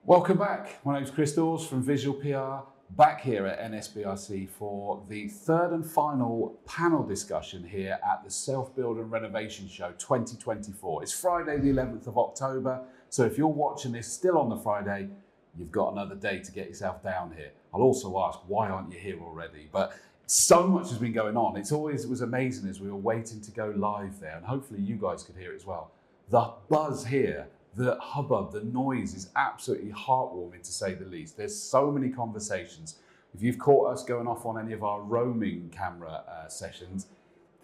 Welcome back. My name's Chris Dawes from Visual PR, back here at NSBRC for the third and final panel discussion here at the Self-Build and Renovation Show 2024. It's Friday the 11th of October, so if you're watching this still on the Friday, you've got another day to get yourself down here. I'll also ask, why aren't you here already? But so much has been going on. It was amazing as we were waiting to go live there, and hopefully you guys could hear it as well. The buzz here, the hubbub, the noise is absolutely heartwarming, to say the least. There's so many conversations. If you've caught us going off on any of our roaming camera sessions,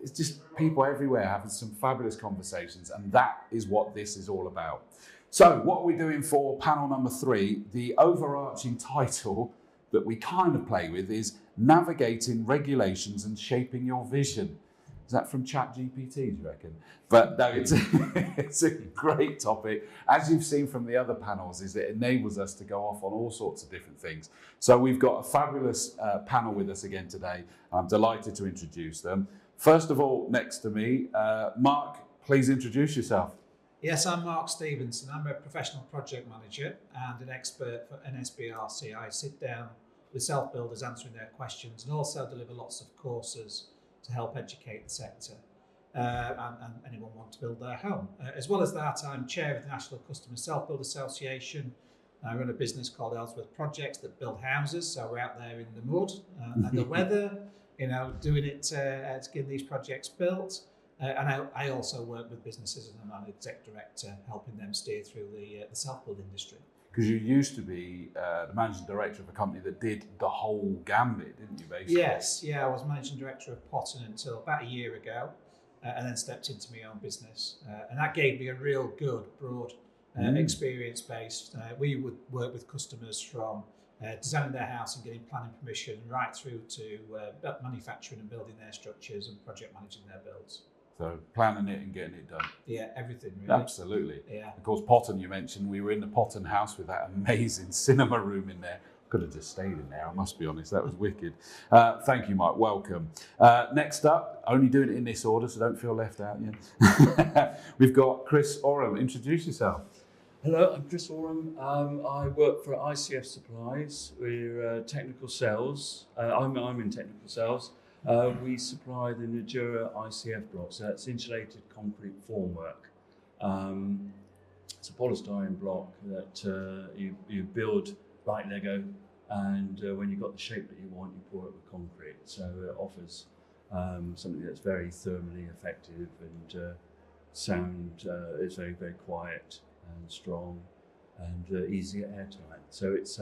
it's just people everywhere having some fabulous conversations, and that is what this is all about. So what are we doing for panel number 3? The overarching title that we kind of play with is Navigating Regulations and Shaping Your Vision. Is that from ChatGPT, do you reckon? But no, it's a great topic. As you've seen from the other panels, is it enables us to go off on all sorts of different things. So we've got a fabulous panel with us again today. I'm delighted to introduce them. First of all, next to me, Mark, please introduce yourself. Yes, I'm Mark Stevenson. I'm a professional project manager and an expert for NSBRC. I sit down with self-builders answering their questions and also deliver lots of courses to help educate the sector and anyone want to build their home. As well as that, I'm chair of the National Customer Self-Build Association. I run a business called Ellsworth Projects that build houses, so we're out there in the mud and the weather, doing it to get these projects built. And I also work with businesses, and I'm an exec director helping them steer through the self-build industry. Because you used to be the managing director of a company that did the whole gambit, didn't you, basically? Yes, yeah, I was managing director of Potton until about a year ago, and then stepped into my own business. And that gave me a real good, broad experience base. We would work with customers from designing their house and getting planning permission right through to manufacturing and building their structures and project managing their builds. So planning it and getting it done. Yeah, everything really. Absolutely. Yeah. Of course, Potton, you mentioned, we were in the Potton house with that amazing cinema room in there. Could have just stayed in there, I must be honest, that was wicked. Thank you, Mike, welcome. Next up, only doing it in this order, so don't feel left out yet. We've got Chris Oram. Introduce yourself. Hello, I'm Chris Oram. I work for ICF Supplies. We're technical sales. I'm in technical sales. We supply the Nudura ICF block, so that's insulated concrete formwork. It's a polystyrene block that you build like Lego, and when you've got the shape that you want, you pour it with concrete. So it offers something that's very thermally effective and sound is very, very quiet and strong and easy airtight. So it's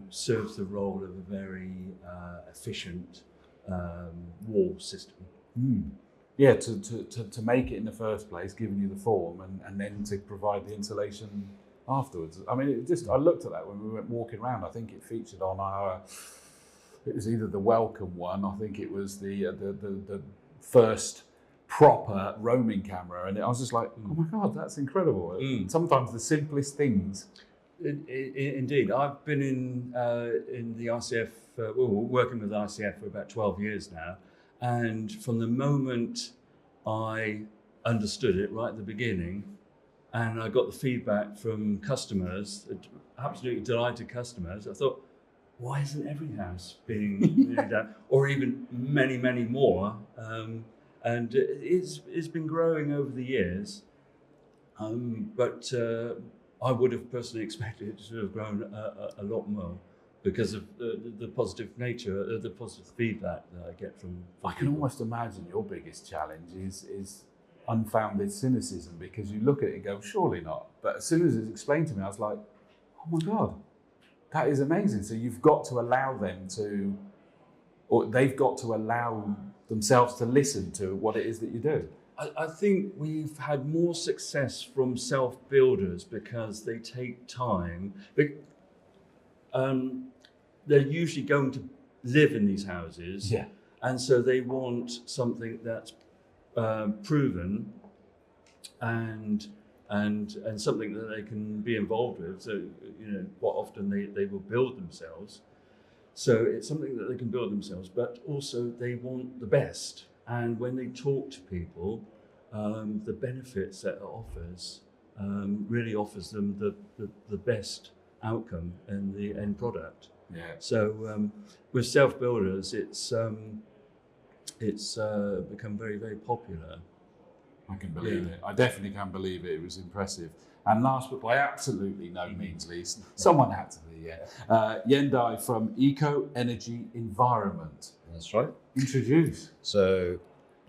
serves the role of a very efficient wall system. Yeah, to make it in the first place, giving you the form, and then to provide the insulation afterwards. I mean, I looked at that when we went walking around. I think it featured on it was either the welcome one, I think it was the first proper roaming camera, and I was just like, oh my God, that's incredible. Sometimes the simplest things. Indeed, I've been in the ICF, working with ICF for about 12 years now, and from the moment I understood it right at the beginning, and I got the feedback from customers, absolutely delighted customers, I thought, why isn't every house being done, or even many, many more? And it's been growing over the years, but I would have personally expected it to have grown a lot more because of the positive nature, the positive feedback that I get from I can almost imagine your biggest challenge is unfounded cynicism, because you look at it and go, surely not. But as soon as it's explained to me, I was like, oh my God, that is amazing. So you've got to allow them to, or they've got to allow themselves to listen to what it is that you do. I think we've had more success from self-builders because they take time. They're usually going to live in these houses, yeah, and so they want something that's proven and something that they can be involved with. So quite often they will build themselves. So it's something that they can build themselves, but also they want the best. And when they talk to people, the benefits that it offers really offers them the best outcome in the end product. Yeah. So with self-builders, it's become very, very popular. I can believe it. I definitely can believe it. It was impressive. And last but by absolutely no means least, someone had to be, Yendai from Eco Energy Environment. That's right. Introduce. So,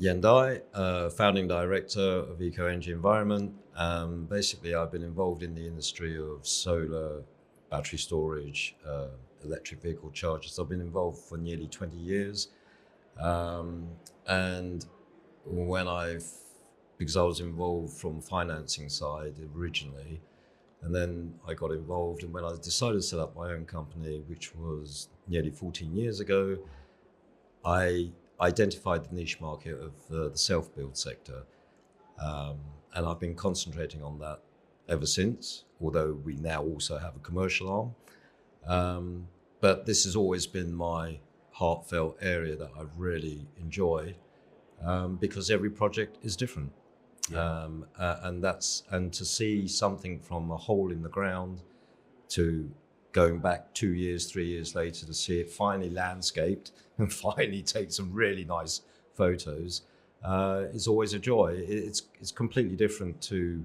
Yendai, founding director of Eco Energy Environment. Basically, I've been involved in the industry of solar, battery storage, electric vehicle chargers. I've been involved for nearly 20 years. And because I was involved from financing side originally, and then I got involved, and when I decided to set up my own company, which was nearly 14 years ago, I identified the niche market of the self-build sector, and I've been concentrating on that ever since, although we now also have a commercial arm. But this has always been my heartfelt area that I've really enjoyed, because every project is different. And to see something from a hole in the ground to going back 2 years, 3 years later to see it finally landscaped and finally take some really nice photos is always a joy. It's completely different to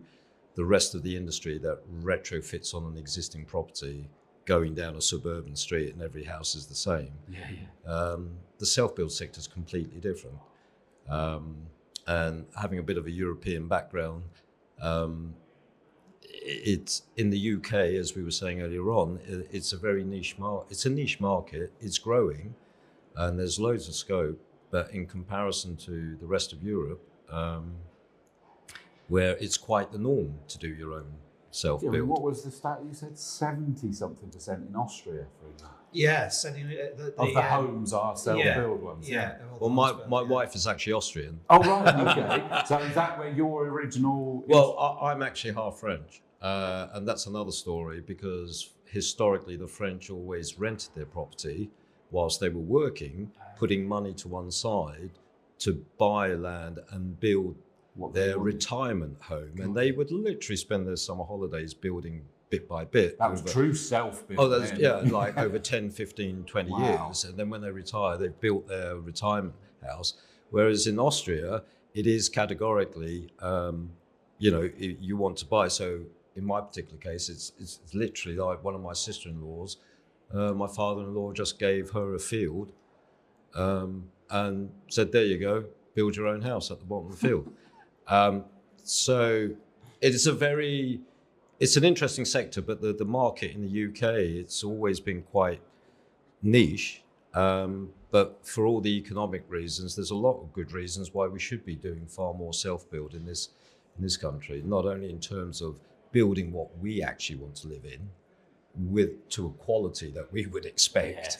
the rest of the industry that retrofits on an existing property, going down a suburban street and every house is the same. The self-build sector is completely different. And having a bit of a European background, it's in the UK, as we were saying earlier on, it's a very niche market. It's a niche market. It's growing, and there's loads of scope. But in comparison to the rest of Europe, where it's quite the norm to do your own self-build. Yeah, what was the stat you said? 70-something% in Austria, for example. Yes, of the homes are self-build ones. Well, my wife is actually Austrian. Oh, right, okay. So is that where your original... Well, I'm actually half French. And that's another story, because historically the French always rented their property whilst they were working, putting money to one side to buy land and build their retirement home. And they would literally spend their summer holidays building bit by bit. That was true self-build. Oh, like over 10, 15, 20 years. And then when they retire, they've built their retirement house. Whereas in Austria, it is categorically, you want to buy. So in my particular case, it's literally like one of my sister-in-laws. My father-in-law just gave her a field and said, there you go, build your own house at the bottom of the field. So it's an interesting sector, but the market in the UK, it's always been quite niche. But for all the economic reasons, there's a lot of good reasons why we should be doing far more self-build in this country, not only in terms of building what we actually want to live in to a quality that we would expect.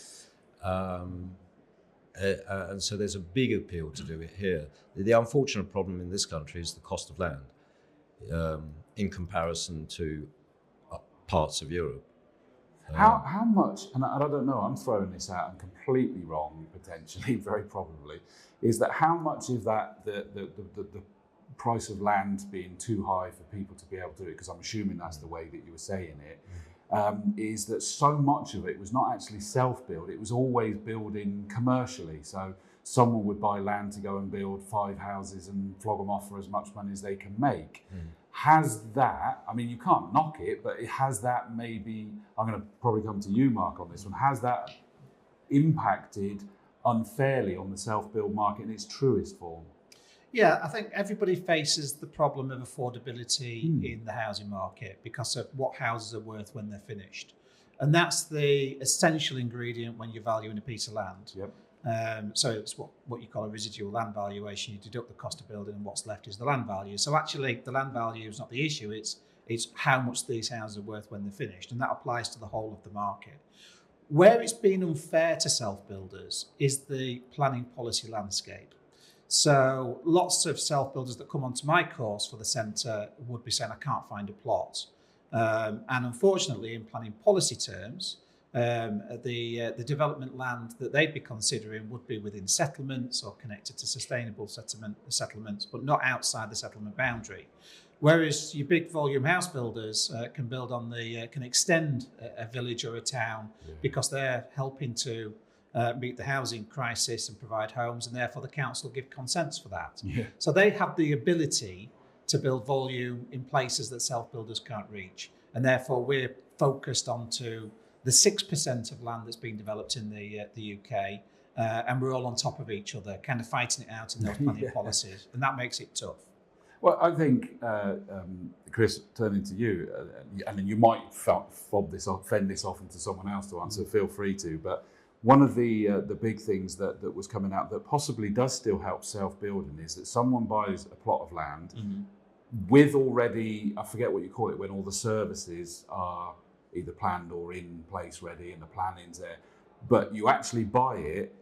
And so there's a big appeal to do it here. The unfortunate problem in this country is the cost of land in comparison to parts of Europe. How much, and I don't know, I'm throwing this out, I'm completely wrong, potentially, very probably, is that how much of that, the price of land being too high for people to be able to do it, because I'm assuming that's the way that you were saying it, is that so much of it was not actually self-build, it was always building commercially. So someone would buy land to go and build 5 houses and flog them off for as much money as they can make. Has that, I mean, you can't knock it, but has that maybe, I'm going to probably come to you, Mark, on this one, has that impacted unfairly on the self-build market in its truest form? Yeah, I think everybody faces the problem of affordability in the housing market because of what houses are worth when they're finished. And that's the essential ingredient when you're valuing a piece of land. So it's what you call a residual land valuation. You deduct the cost of building and what's left is the land value. So actually the land value is not the issue, it's how much these houses are worth when they're finished. And that applies to the whole of the market. Where it's been unfair to self-builders is the planning policy landscape. So lots of self-builders that come onto my course for the centre would be saying, I can't find a plot. And unfortunately, in planning policy terms, the development land that they'd be considering would be within settlements or connected to sustainable settlements, but not outside the settlement boundary. Whereas your big volume house builders can build on can extend a village or a town because they're helping to meet the housing crisis and provide homes, and therefore the council give consents for that. Yeah. So they have the ability to build volume in places that self-builders can't reach, and therefore we're focused onto the 6% of land that's being developed in the UK, and we're all on top of each other, kind of fighting it out in those planning policies, and that makes it tough. Well, I think, Chris, turning to you, and you might fend this off into someone else to answer, feel free to, but one of the big things that was coming out that possibly does still help self-building is that someone buys a plot of land with already, I forget what you call it, when all the services are either planned or in place ready and the planning's there, but you actually buy it,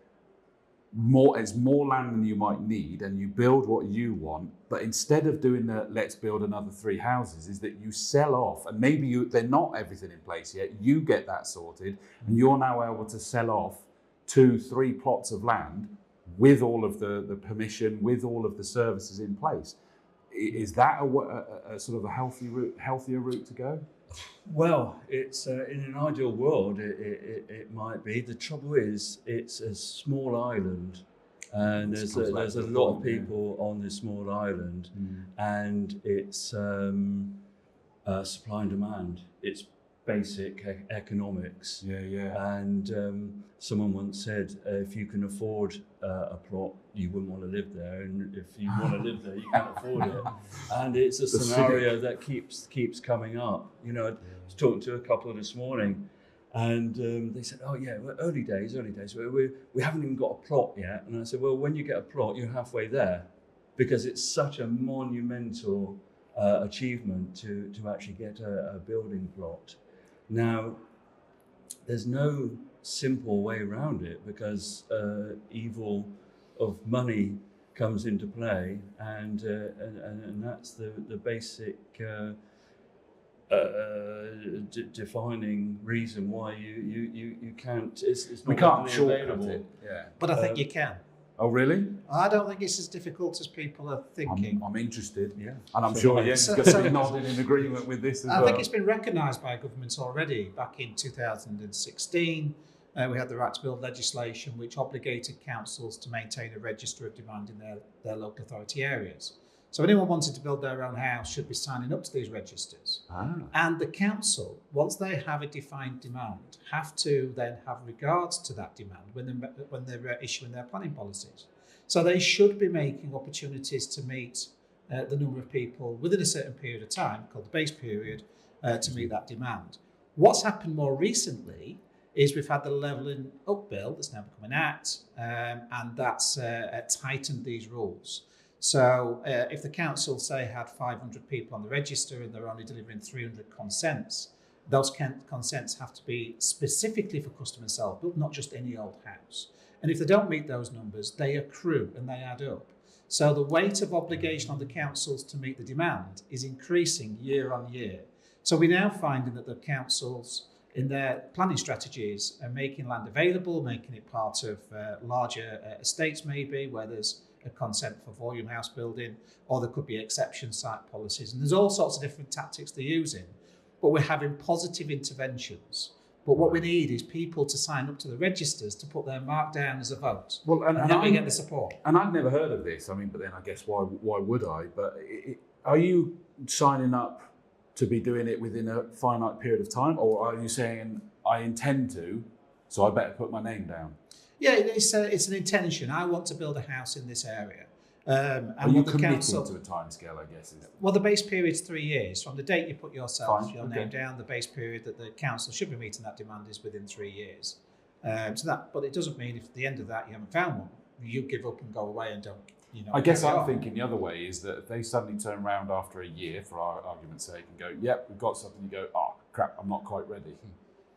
it's more land than you might need, and you build what you want, but instead of doing the let's build another 3 houses, is that you sell off, and maybe they're not everything in place yet, you get that sorted, and you're now able to sell off 2-3 plots of land with all of the permission, with all of the services in place. Is that a sort of a healthier route to go? Well, it's in an ideal world, it might be. The trouble is, it's a small island, and there's a lot of people on this small island, and it's supply and demand. It's basic economics. And someone once said, if you can afford a plot, you wouldn't want to live there, and if you want to live there, you can't afford it. And it's a scenario that keeps coming up. You know, I was talking to a couple this morning, and they said, "Oh yeah, well, early days. We haven't even got a plot yet." And I said, "Well, when you get a plot, you're halfway there, because it's such a monumental achievement to actually get a building plot." Now, there's no simple way around it, because evil of money comes into play, and that's the basic defining reason why you can't. It's not available. It. Yeah. But I think you can. Oh, really? I don't think it's as difficult as people are thinking. I'm interested. Yeah. And I'm sure Jens is going to be nodding in agreement with this as well. I think it's been recognised by governments already. Back in 2016, we had the Right to Build legislation, which obligated councils to maintain a register of demand in their local authority areas. So anyone wanting to build their own house should be signing up to these registers. And the council, once they have a defined demand, have to then have regards to that demand when they're issuing their planning policies. So they should be making opportunities to meet the number of people within a certain period of time, called the base period, to meet that demand. What's happened more recently is we've had the Levelling Up Bill that's now become an act, and that's tightened these rules. So if the council, say, had 500 people on the register and they're only delivering 300 consents, those consents have to be specifically for custom and self-built, not just any old house. And if they don't meet those numbers, they accrue and they add up. So the weight of obligation on the councils to meet the demand is increasing year on year. So we're now finding that the councils, in their planning strategies, are making land available, making it part of larger estates maybe, where there's a consent for volume house building, or there could be exception site policies. And there's all sorts of different tactics they're using, but we're having positive interventions. But what we need is people to sign up to the registers to put their mark down as a vote. Well, and then we get the support. And I'd never heard of this. I mean, but then I guess why would I? But are you signing up to be doing it within a finite period of time, or are you saying I intend to, so I better put my name down? Yeah, it's an intention. I want to build a house in this area. And are you committing to a timescale, I guess? Well, the base period's 3 years. From the date you put your name down, the base period that the council should be meeting that demand is within 3 years. But it doesn't mean if at the end of that you haven't found one, you give up and go away and don't. I guess I'm thinking the other way is that if they suddenly turn around after a year, for our argument's sake, and go, "Yep, we've got something," you go, "Oh crap, I'm not quite ready."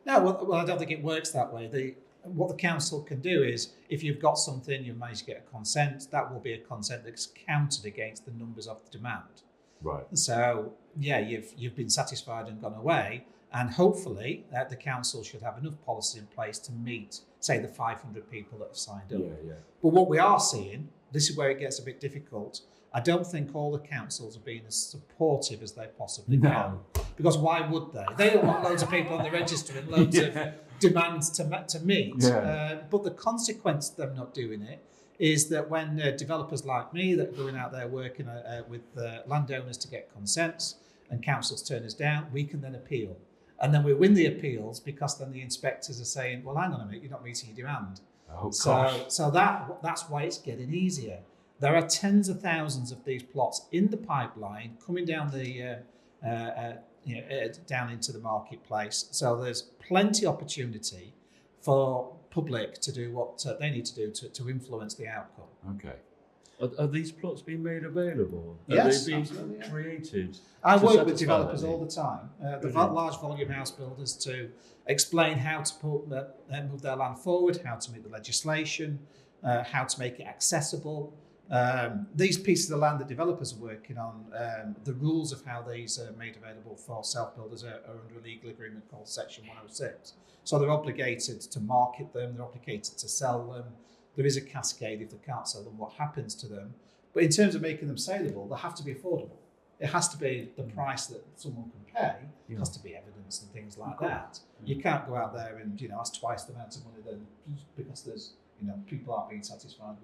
No, well, I don't think it works that way. What the council can do is, if you've got something, you've managed to get a consent, that will be a consent that's counted against the numbers of the demand. Right. So, yeah, you've been satisfied and gone away, and hopefully the council should have enough policy in place to meet, say, the 500 people that have signed up. Yeah. But what we are seeing, this is where it gets a bit difficult, I don't think all the councils are being as supportive as they possibly No. can. Because why would they? They don't want loads of people on the register and loads of demands to meet. Yeah. But the consequence of them not doing it is that when developers like me that are going out there working with landowners to get consents and councils turn us down, we can then appeal. And then we win the appeals because then the inspectors are saying, well, hang on a minute, you're not meeting your demand. Oh, gosh. So that's why it's getting easier. There are tens of thousands of these plots in the pipeline coming down down into the marketplace. So there's plenty opportunity for public to do what they need to do to influence the outcome. Okay. Are these plots being made available? Yes, Are they being absolutely, yeah. created? I to work with satisfy developers that all need? the time, the Brilliant. large volume house builders, to explain how to move their land forward, how to meet the legislation, how to make it accessible. These pieces of land that developers are working on, the rules of how these are made available for self-builders are under a legal agreement called Section 106. So they're obligated to market them, they're obligated to sell them. There is a cascade. If they can't sell them, what happens to them? But in terms of making them saleable, they have to be affordable. It has to be the price that someone can pay. It has to be evidence and things like that. You can't go out there and ask twice the amount of money then because there's people aren't being satisfied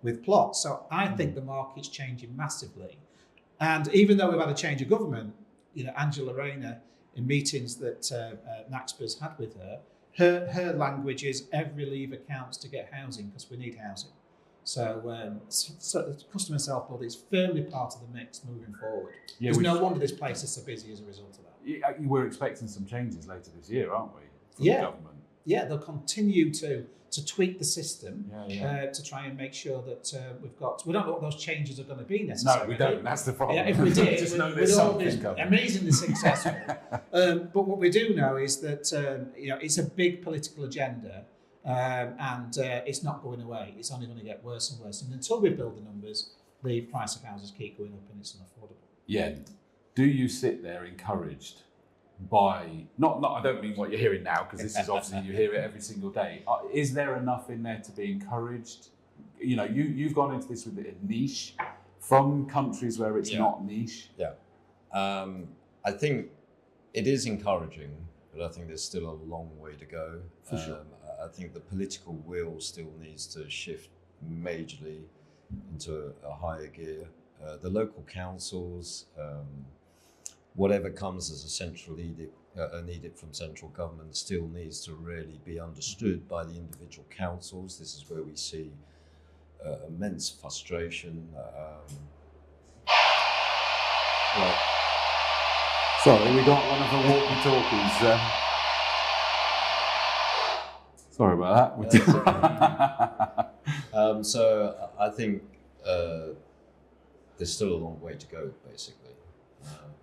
with plots. So I think the market's changing massively. And even though we've had a change of government, Angela Rayner, in meetings that NAXPA's had with her language is every lever counts to get housing because we need housing. So customer self-build is firmly part of the mix moving forward. Yeah, There's no wonder this place is so busy as a result of that. Yeah, we're expecting some changes later this year, aren't we? From Yeah. the government. Yeah, they'll continue to tweak the system to to try and make sure that we don't know what those changes are going to be No, necessarily. we don't. That's the problem. Yeah, if we did, Just know we'd there's all be something coming. amazingly successful. But what we do know is that it's a big political agenda, and it's not going away. It's only going to get worse and worse. And until we build the numbers, the price of houses keep going up, and it's unaffordable. Yeah. Do you sit there encouraged by not? I don't mean what you're hearing now, because this is obviously you hear it every single day. Is there enough in there to be encouraged? You've gone into this with a niche from countries where it's not niche. Yeah. I think it is encouraging, but I think there's still a long way to go. For sure. I think the political will still needs to shift majorly into a higher gear. The local councils, whatever comes as a central edict, an edict from central government, still needs to really be understood by the individual councils. This is where we see immense frustration. Sorry, we got one of the walkie-talkies. Sorry about that. So I think there's still a long way to go, basically.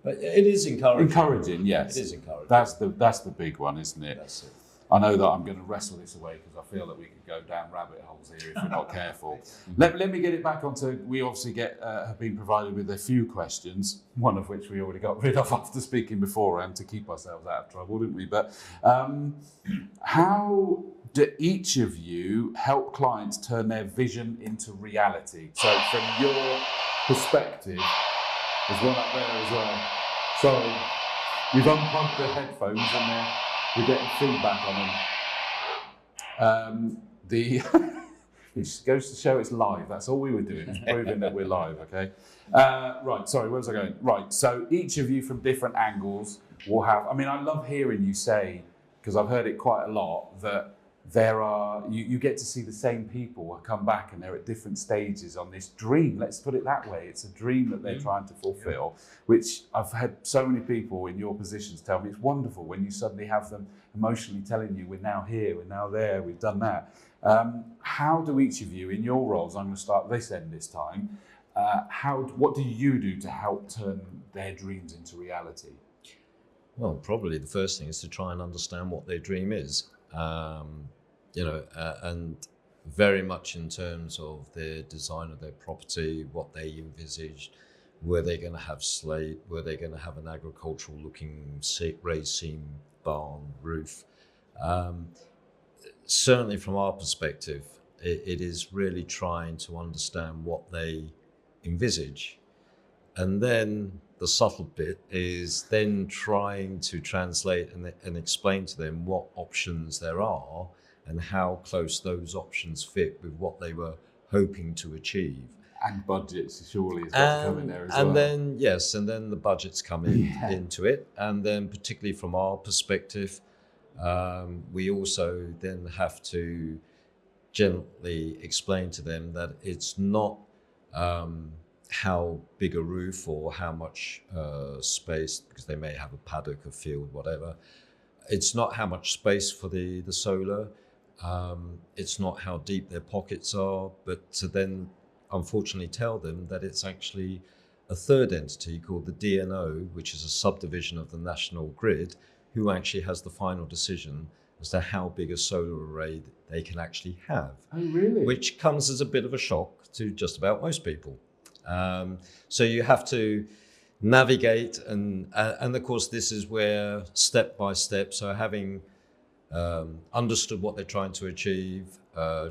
But it is encouraging. Encouraging, yes. It is encouraging. That's the big one, isn't it? That's it. I know that I'm going to wrestle this away because I feel that we could go down rabbit holes here if we're not careful. Let me get it back onto, we obviously have been provided with a few questions, one of which we already got rid of after speaking beforehand to keep ourselves out of trouble, didn't we? But how do each of you help clients turn their vision into reality? So from your perspective, there's one up there as well. Sorry, we've unplugged the headphones and we're getting feedback on them. It just goes to show it's live. That's all we were doing, is proving that we're live, okay? Right, sorry, where was I going? Right, so each of you from different angles will have, I love hearing you say, because I've heard it quite a lot, that you get to see the same people come back and they're at different stages on this dream. Let's put it that way. It's a dream that they're trying to fulfill, which I've had so many people in your positions tell me it's wonderful when you suddenly have them emotionally telling you, we're now here, we're now there, we've done that. How do each of you in your roles, I'm going to start this end this time, what do you do to help turn their dreams into reality? Well, probably the first thing is to try and understand what their dream is. And very much in terms of their design of their property, what they envisaged, were they going to have slate, were they going to have an agricultural looking raised seam barn roof. Certainly from our perspective, it is really trying to understand what they envisage. And then the subtle bit is then trying to translate and explain to them what options there are and how close those options fit with what they were hoping to achieve. And budgets surely has got to come in there as well. And then, yes, and then the budgets come into it. And then particularly from our perspective, we also then have to gently explain to them that it's not how big a roof or how much space, because they may have a paddock, a field, whatever. It's not how much space for the solar. It's not how deep their pockets are, but to then unfortunately tell them that it's actually a third entity called the DNO, which is a subdivision of the national grid, who actually has the final decision as to how big a solar array they can actually have. Oh, really? Which comes as a bit of a shock to just about most people. So you have to navigate, and of course this is where step by step, so having understood what they're trying to achieve,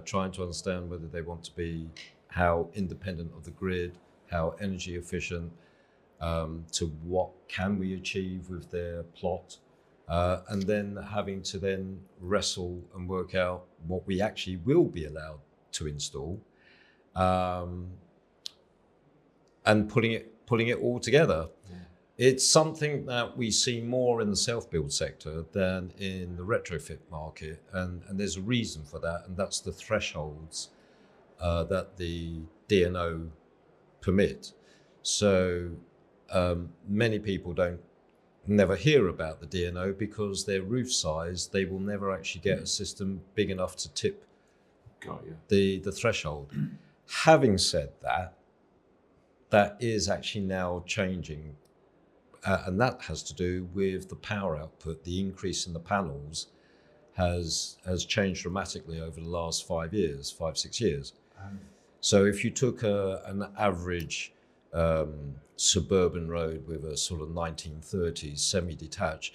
trying to understand whether they want to be how independent of the grid, how energy efficient, to what can we achieve with their plot, and then having to then wrestle and work out what we actually will be allowed to install, and putting it all together. Yeah. It's something that we see more in the self-build sector than in the retrofit market, and there's a reason for that, and that's the thresholds that the DNO permit. So many people never hear about the DNO because their roof size, they will never actually get a system big enough to tip the threshold. Having said that, that is actually now changing, and that has to do with the power output. The increase in the panels has changed dramatically over the last 5 years, 5-6 years. So if you took an average suburban road with a sort of 1930s semi-detached,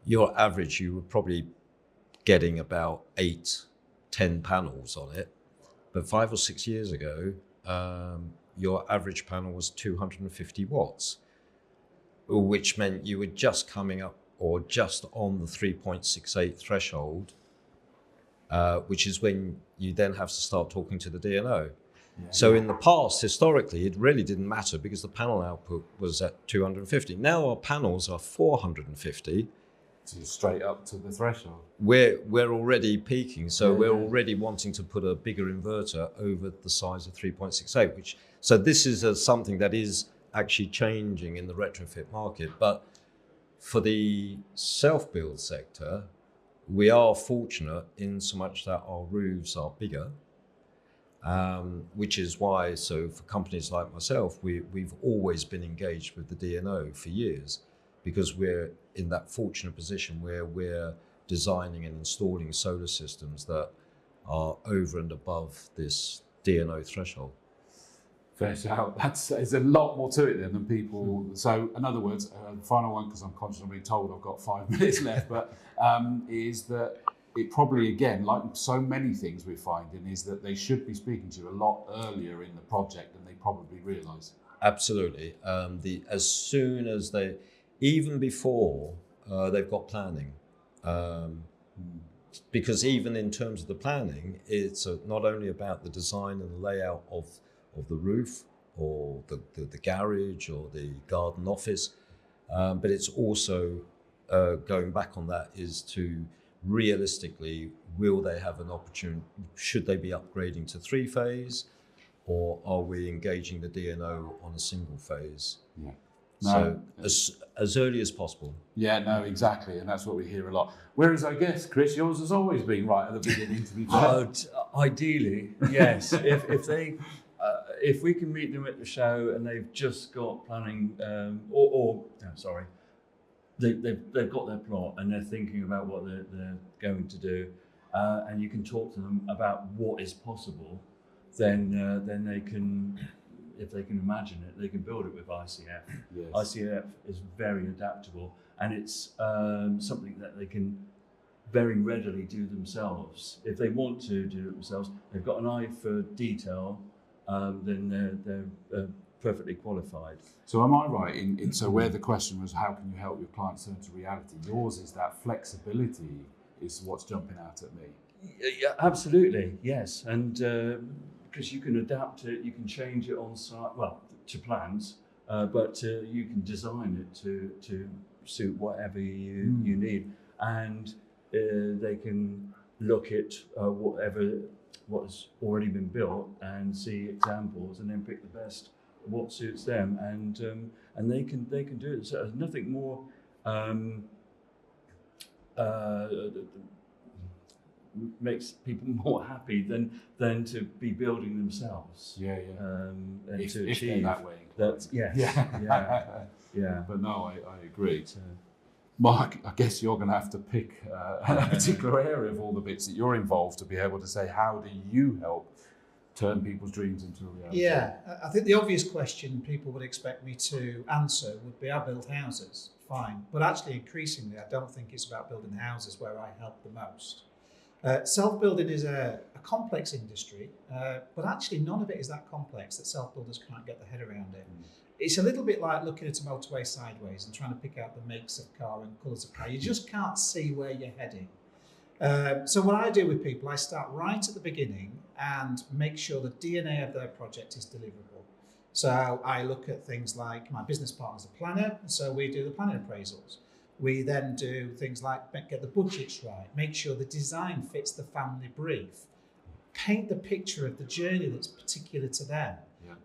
your average, you were probably getting about 8-10 panels on it. But 5 or 6 years ago, your average panel was 250 watts, which meant you were just coming up or just on the 3.68 threshold, which is when you then have to start talking to the DNO. Yeah. So in the past, historically, it really didn't matter because the panel output was at 250. Now our panels are 450. So straight up to the threshold. We're already peaking, so we're already wanting to put a bigger inverter over the size of 3.68, so this is something that is actually changing in the retrofit market. But for the self-build sector, we are fortunate in so much that our roofs are bigger, which is why, so for companies like myself, we've always been engaged with the DNO for years, because we're in that fortunate position where we're designing and installing solar systems that are over and above this DNO threshold. Fair shout. There's a lot more to it than people. So, in other words, the final one, because I'm constantly told I've got 5 minutes left, but is that it probably, again, like so many things we're finding, is that they should be speaking to you a lot earlier in the project than they probably realise. Absolutely. As soon as even before they've got planning, because even in terms of the planning, it's not only about the design and the layout of the roof or the garage or the garden office, but it's also going back on that is to realistically, will they have an opportunity, should they be upgrading to 3-phase, or are we engaging the DNO on a single phase? Yeah. No. So as early as possible. Yeah, no, exactly, and that's what we hear a lot. Whereas I guess, Chris, yours has always been right at the beginning, to be fair. Ideally, yes. If we can meet them at the show and they've just got planning, they've got their plot and they're thinking about what they're going to do, and you can talk to them about what is possible, then they can. If they can imagine it, they can build it with ICF. Yes. ICF is very adaptable, and it's something that they can very readily do themselves. If they want to do it themselves, they've got an eye for detail, then they're perfectly qualified. So am I right so where the question was, how can you help your clients turn to reality? Yours is that flexibility is what's jumping out at me. Yeah, absolutely, yes. And because you can adapt it, you can change it on site, well, to plans, but you can design it to suit whatever you need. And they can look at what's already been built and see examples, and then pick the best what suits them, and they can do it. So there's nothing more makes people more happy than to be building themselves. Yeah. And If to they're achieve that way. that. Yes. Yeah. Yeah. But no, I agree. So, Mark, I guess you're going to have to pick a particular area of all the bits that you're involved to be able to say, how do you help turn people's dreams into a reality? Yeah, I think the obvious question people would expect me to answer would be, I build houses, fine. But actually, increasingly, I don't think it's about building houses where I help the most. Self-building is a complex industry, but actually none of it is that complex that self-builders can't get their head around it. It's a little bit like looking at a motorway sideways and trying to pick out the makes of car and colours of car. You just can't see where you're heading. So what I do with people, I start right at the beginning and make sure the DNA of their project is deliverable. So I look at things like, my business partner's a planner, so we do the planning appraisals. We then do things like get the budgets right, make sure the design fits the family brief, paint the picture of the journey that's particular to them,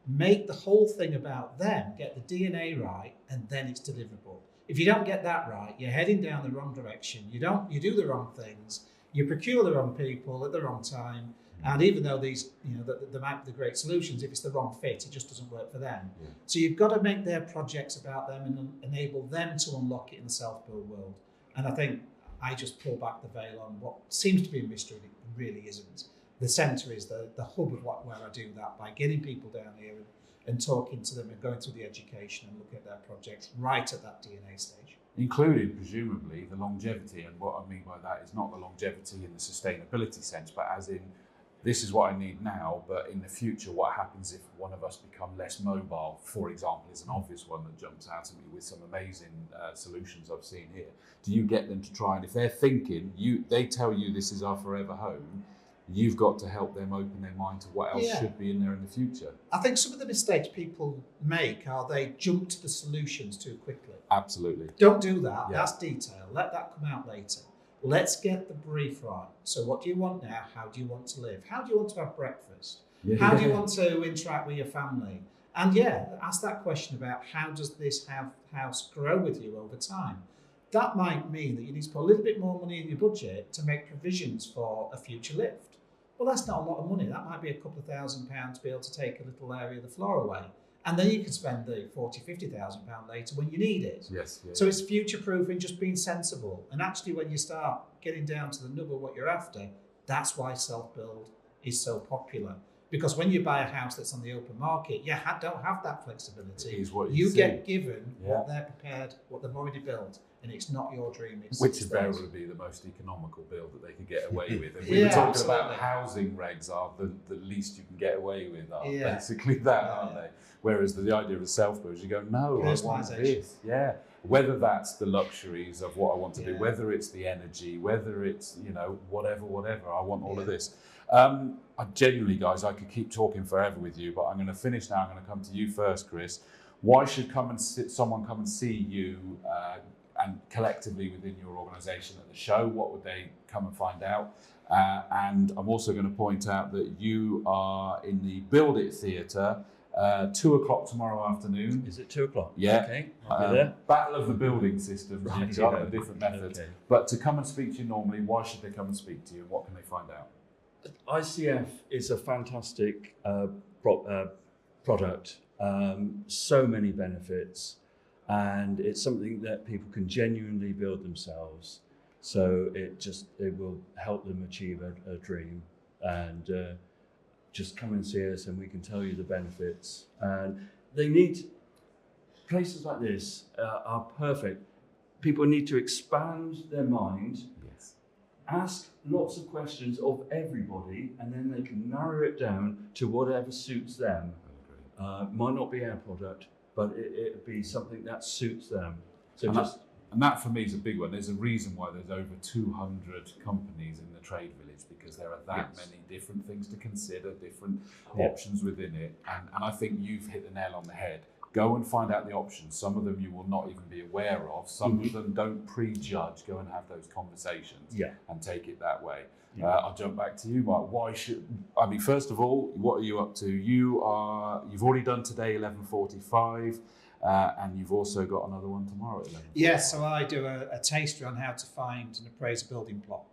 make the whole thing about them, get the DNA right, and then it's deliverable. If you don't get that right, you're heading down the wrong direction. You do the wrong things, you procure the wrong people at the wrong time, and even though these, there might be the great solutions, if it's the wrong fit, it just doesn't work for them. Yeah. So you've got to make their projects about them and enable them to unlock it in the self-build world. And I think I just pull back the veil on what seems to be a mystery, and it really isn't. The centre is the hub of where I do that, by getting people down here and talking to them and going through the education and looking at their projects right at that DNA stage. Including, presumably, the longevity. And what I mean by that is not the longevity in the sustainability sense, but as in, this is what I need now, but in the future, what happens if one of us become less mobile, for example, is an obvious one that jumps out at me with some amazing solutions I've seen here. Do you get them to try, and if they're thinking, they tell you this is our forever home, you've got to help them open their mind to what else should be in there in the future? I think some of the mistakes people make are they jump to the solutions too quickly. Absolutely. Don't do that. Yeah. That's detail. Let that come out later. Let's get the brief right. So what do you want now? How do you want to live? How do you want to have breakfast? How do you want to interact with your family? And ask that question about, how does this house grow with you over time? That might mean that you need to put a little bit more money in your budget to make provisions for a future lift. Well, that's not a lot of money. That might be a couple of £1,000 to be able to take a little area of the floor away. And then you can spend the £40,000, £50,000 later when you need it. Yes. So it's future-proofing, just being sensible. And actually, when you start getting down to the nub of what you're after, that's why self-build is so popular. Because when you buy a house that's on the open market, you don't have that flexibility. It is what you get given what they're prepared, what they've already built. And it's not your dream. Which invariably would be the most economical build that they could get away with. And we were talking about housing regs are the least you can get away with are basically that, aren't they? Whereas the idea of self-build, you go, no, I want this. Yeah. Whether that's the luxuries of what I want to do, whether it's the energy, whether it's, whatever, I want all of this. I genuinely, guys, I could keep talking forever with you, but I'm going to finish now. I'm going to come to you first, Chris. Why should someone come and see you and collectively within your organisation at the show? What would they come and find out? And I'm also going to point out that you are in the Build It Theatre, 2:00 tomorrow afternoon. Is it 2:00? Yeah. Okay, I'll be there. Battle of the Building Systems, you've got a different methods. Okay. But to come and speak to you normally, why should they come and speak to you, and what can they find out? ICF is a fantastic product, so many benefits, and it's something that people can genuinely build themselves. So it will help them achieve a dream, and just come and see us and we can tell you the benefits. And places like this are perfect. People need to expand their mind, ask lots of questions of everybody, and then they can narrow it down to whatever suits them. Might not be our product, but it'd be something that suits them. So And that for me is a big one. There's a reason why there's over 200 companies in the trade village, because there are that many different things to consider, different options within it. And I think you've hit the nail on the head. Go and find out the options. Some of them you will not even be aware of. Some of them don't prejudge. Go and have those conversations and take it that way. I'll jump back to you, Mark. First of all, what are you up to? You've already done today 11:45. And you've also got another one tomorrow at 11. Yes, so I do a taster on how to find and appraise a building plot.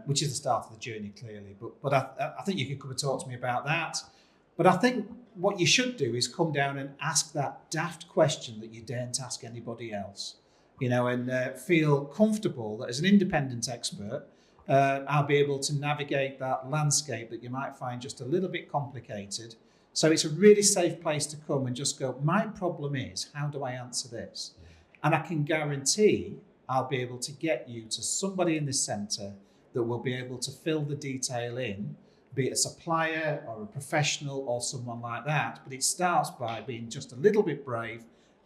Which is the start of the journey, clearly. But I think you could come and talk to me about that. But I think what you should do is come down and ask that daft question that you daren't ask anybody else, and feel comfortable that as an independent expert, I'll be able to navigate that landscape that you might find just a little bit complicated. So it's a really safe place to come and just go, my problem is, how do I answer this? And I can guarantee I'll be able to get you to somebody in this centre that will be able to fill the detail in, be it a supplier or a professional or someone like that. But it starts by being just a little bit brave,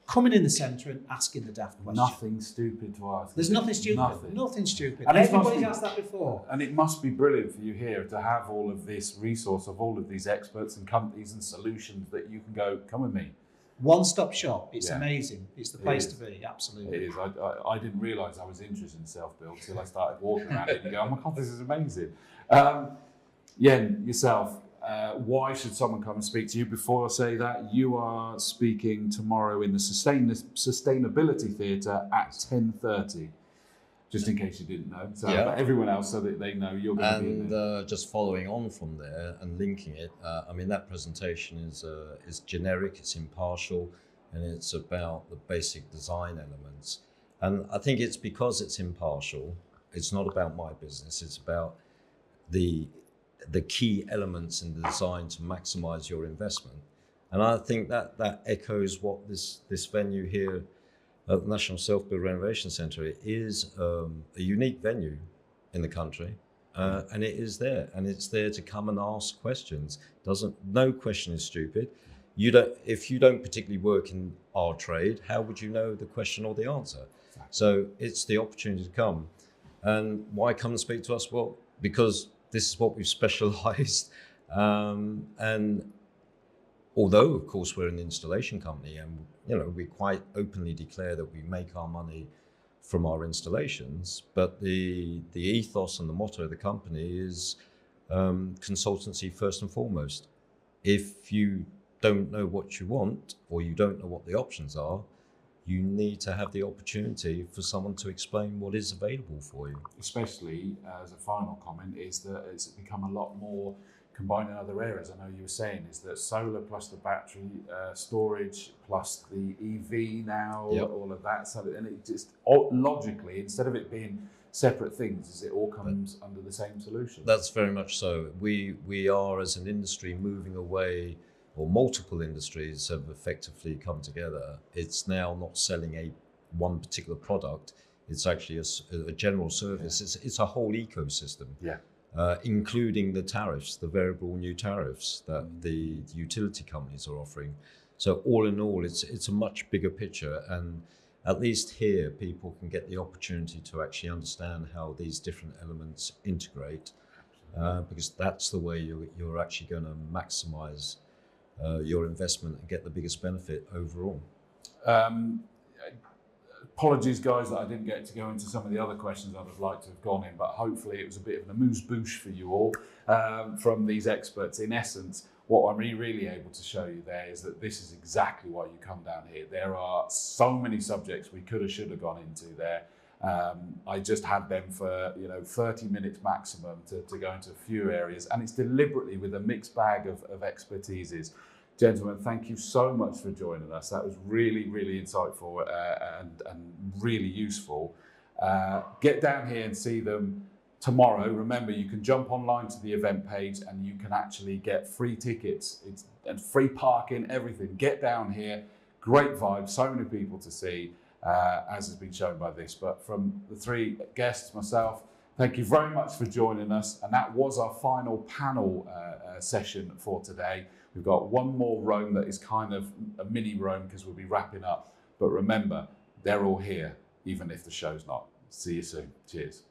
coming in the centre and asking the daft question. Nothing stupid to ask. There's nothing stupid. Nothing stupid. And everybody's asked that before. And it must be brilliant for you here to have all of this resource of all of these experts and companies and solutions that you can go, come with me. One-stop shop. It's amazing. It's the place to be. Absolutely. It is. I didn't realise I was interested in self-build until I started walking around it and go, oh my God, this is amazing. Yen, yourself, why should someone come and speak to you? Before I say that, you are speaking tomorrow in the Sustainability Theatre at 10:30. Just in case you didn't know. So but everyone else, so that they know you're going to be in there. And just following on from there and linking it, that presentation is generic, it's impartial, and it's about the basic design elements. And I think it's because it's impartial, it's not about my business, it's about the key elements in the design to maximize your investment. And I think that echoes what this venue here at the National Self-Build Renovation Centre. It is a unique venue in the country, and it is there, and it's there to come and ask questions. No question is stupid. If you don't particularly work in our trade, how would you know the question or the answer? So it's the opportunity to come. And why come and speak to us? Well, because this is what we've specialised. And although, of course, we're an installation company, and we quite openly declare that we make our money from our installations, but the ethos and the motto of the company is consultancy first and foremost. If you don't know what you want, or you don't know what the options are, you need to have the opportunity for someone to explain what is available for you. Especially as a final comment, is that it's become a lot more combined in other areas. I know you were saying is that solar plus the battery storage plus the EV now, all of that. So, and it just logically, instead of it being separate things, it all comes under the same solution. That's very much so. We are, as an industry, moving away, or multiple industries have effectively come together. It's now not selling one particular product. It's actually a general service. It's a whole ecosystem. Including the tariffs, the variable new tariffs that the utility companies are offering. So all in all, it's a much bigger picture, and at least here people can get the opportunity to actually understand how these different elements integrate, because that's the way you're actually going to maximize your investment and get the biggest benefit overall. Apologies, guys, that I didn't get to go into some of the other questions I'd have liked to have gone in, but hopefully it was a bit of an amuse-bouche for you all from these experts. In essence, what I'm really able to show you there is that this is exactly why you come down here. There are so many subjects we could have, should have gone into there. I just had them for 30 minutes maximum to go into a few areas, and it's deliberately with a mixed bag of expertises. Gentlemen, thank you so much for joining us. That was really, really insightful and really useful. Get down here and see them tomorrow. Remember, you can jump online to the event page and you can actually get free tickets and free parking, everything. Get down here. Great vibe. So many people to see, as has been shown by this. But from the three guests, myself, Thank you very much for joining us. And that was our final panel session for today. We've got one more room that is kind of a mini room because we'll be wrapping up. But remember, they're all here, even if the show's not. See you soon. Cheers.